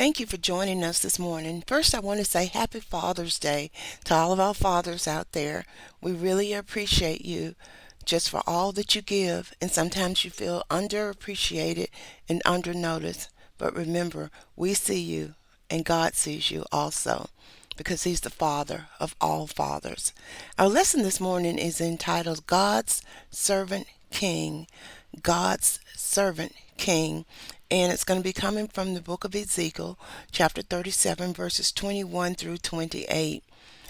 Thank you for joining us this morning. First, I want to say Happy Father's Day to all of our fathers out there. We really appreciate you just for all that you give, and sometimes you feel underappreciated and undernoticed. But remember, we see you, and God sees you also because He's the Father of all fathers. Our lesson this morning is entitled God's Servant King. God's Servant King. And it's going to be coming from the book of Ezekiel, chapter 37, verses 21 through 28.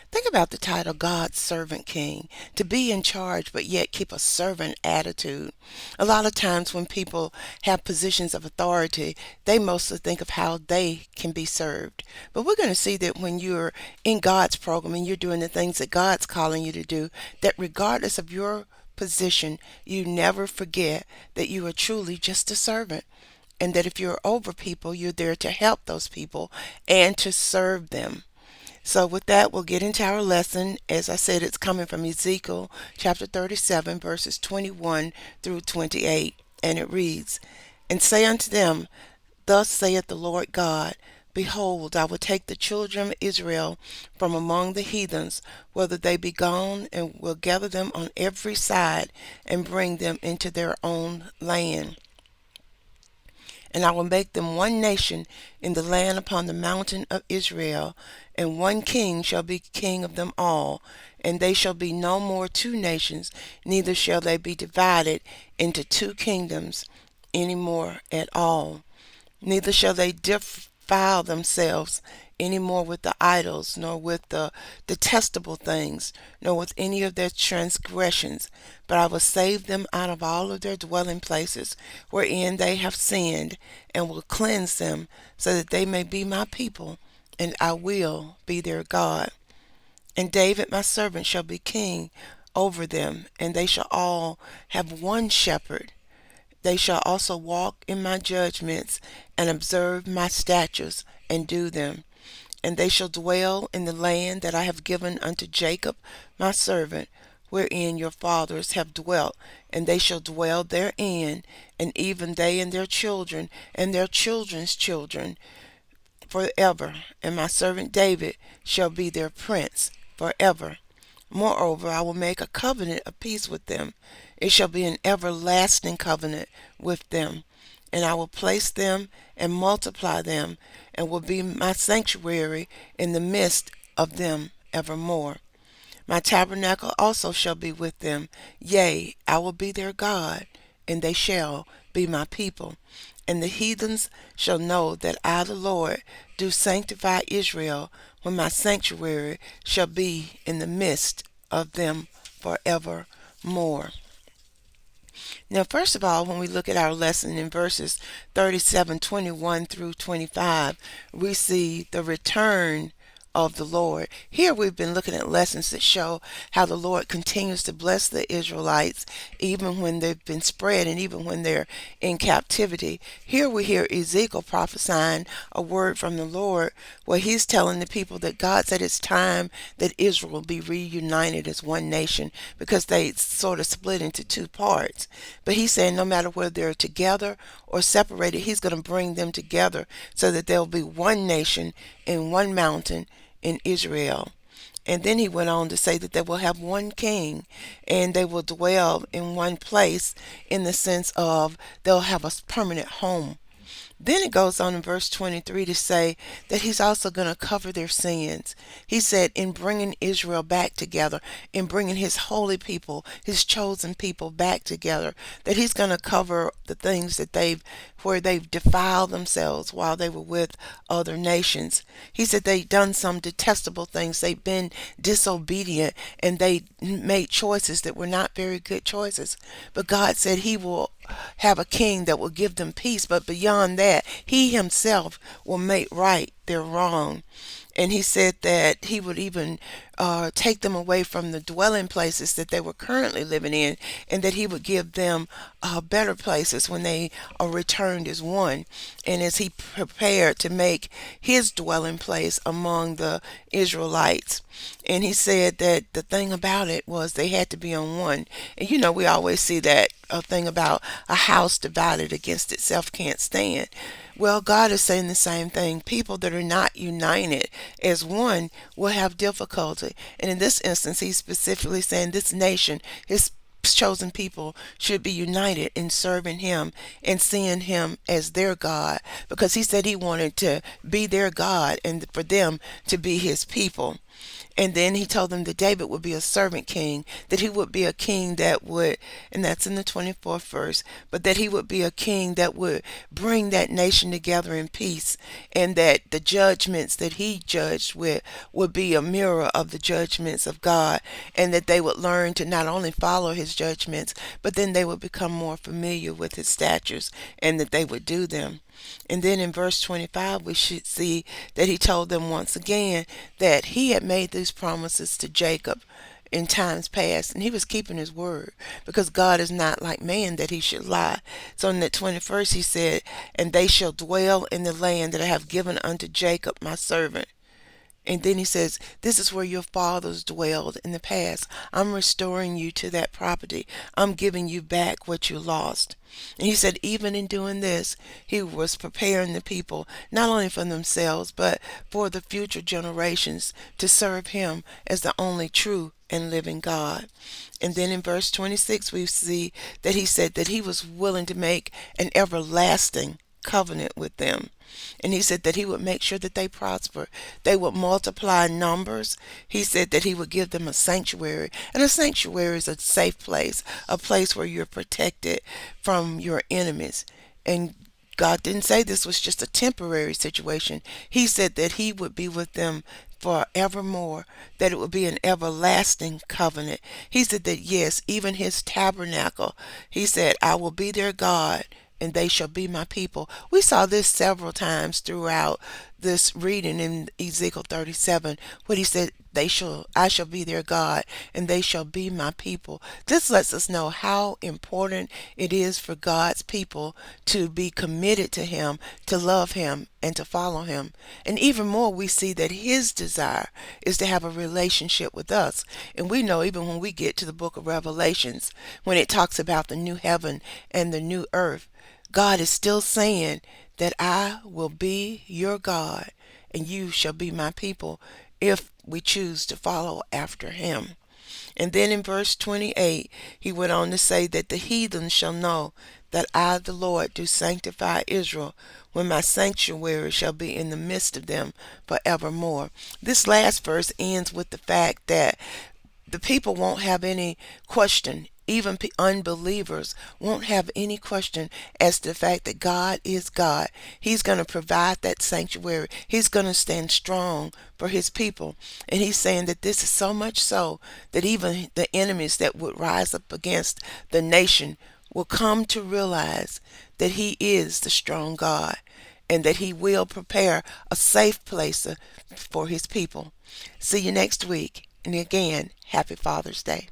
Think about the title, God's Servant King. To be in charge, but yet keep a servant attitude. A lot of times when people have positions of authority, they mostly think of how they can be served. But we're going to see that when you're in God's program and you're doing the things that God's calling you to do, that regardless of your position, you never forget that you are truly just a servant. And that if you're over people, you're there to help those people and to serve them. So with that, we'll get into our lesson. As I said, it's coming from Ezekiel chapter 37, verses 21 through 28. And it reads, And say unto them, Thus saith the Lord God, Behold, I will take the children of Israel from among the heathens, whether they be gone, and will gather them on every side, and bring them into their own land. And I will make them one nation in the land upon the mountain of Israel, and one king shall be king of them all. And they shall be no more two nations, neither shall they be divided into two kingdoms any more at all. Neither shall they defile themselves any more with the idols, nor with the detestable things, nor with any of their transgressions. But I will save them out of all of their dwelling places wherein they have sinned, and will cleanse them, so that they may be my people, and I will be their God. And David my servant shall be king over them, and they shall all have one shepherd. They shall also walk in my judgments, and observe my statutes, and do them. And they shall dwell in the land that I have given unto Jacob my servant, wherein your fathers have dwelt, and they shall dwell therein, and even they and their children, and their children's children, forever. And my servant David shall be their prince forever. Moreover, I will make a covenant of peace with them. It shall be an everlasting covenant with them. And I will place them and multiply them, and will be my sanctuary in the midst of them evermore. My tabernacle also shall be with them. Yea, I will be their God, and they shall be my people. And the heathens shall know that I, the Lord, do sanctify Israel, when my sanctuary shall be in the midst of them forevermore. Now, first of all, when we look at our lesson in verses 37, 21 through 25, we see the return of the Lord. Here we've been looking at lessons that show how the Lord continues to bless the Israelites even when they've been spread and even when they're in captivity. Here we hear Ezekiel prophesying a word from the Lord where he's telling the people that God said it's time that Israel will be reunited as one nation because they sort of split into two parts. But he's saying no matter whether they're together or separated, he's going to bring them together so that there'll be one nation in one mountain in Israel. And then he went on to say that they will have one king and they will dwell in one place in the sense of they'll have a permanent home. Then it goes on in verse 23 to say that he's also going to cover their sins. He said in bringing Israel back together, in bringing his holy people, his chosen people back together, that he's going to cover the things that where they've defiled themselves while they were with other nations. He said they've done some detestable things. They've been disobedient and they made choices that were not very good choices. But God said he will have a king that will give them peace, but beyond that, he himself will make right their wrong. And he said that he would even take them away from the dwelling places that they were currently living in, and that he would give them better places when they are returned as one. And as he prepared to make his dwelling place among the Israelites. And he said that the thing about it was they had to be on one. And you know, we always see that thing about a house divided against itself can't stand. Well, God is saying the same thing. People that are not united as one will have difficulty. And in this instance, he's specifically saying this nation, his chosen people, should be united in serving him and seeing him as their God, because he said he wanted to be their God and for them to be his people. And then he told them that David would be a servant king, that he would be a king that would, and that's in the 24th verse, but that he would be a king that would bring that nation together in peace, and that the judgments that he judged with would be a mirror of the judgments of God, and that they would learn to not only follow his judgments, but then they would become more familiar with his statutes, and that they would do them. And then in verse 25, we should see that he told them once again that he had made these promises to Jacob in times past, and he was keeping his word, because God is not like man that he should lie. So in the 21st, he said, "And they shall dwell in the land that I have given unto Jacob my servant." And then he says, "This is where your fathers dwelled in the past. I'm restoring you to that property. I'm giving you back what you lost." And he said, even in doing this, he was preparing the people not only for themselves, but for the future generations to serve him as the only true and living God. And then in verse 26, we see that he said that he was willing to make an everlasting covenant with them. And he said that he would make sure that they prosper. They would multiply in numbers. He said that he would give them a sanctuary. And a sanctuary is a safe place, a place where you're protected from your enemies. And God didn't say this was just a temporary situation. He said that he would be with them forevermore, that it would be an everlasting covenant. He said that, yes, even his tabernacle, he said, "I will be their God, and they shall be my people." We saw this several times throughout this reading in Ezekiel 37, when he said, I shall be their God, and they shall be my people. This lets us know how important it is for God's people to be committed to him, to love him, and to follow him. And even more, we see that his desire is to have a relationship with us. And we know, even when we get to the book of Revelations, when it talks about the new heaven and the new earth, God is still saying that I will be your God and you shall be my people, if we choose to follow after him. And then in verse 28, he went on to say that the heathen shall know that I, the Lord, do sanctify Israel, when my sanctuary shall be in the midst of them forevermore. This last verse ends with the fact that the people won't have any question. Even unbelievers won't have any question as to the fact that God is God. He's going to provide that sanctuary. He's going to stand strong for his people. And he's saying that this is so much so that even the enemies that would rise up against the nation will come to realize that he is the strong God, and that he will prepare a safe place for his people. See you next week. And again, happy Father's Day.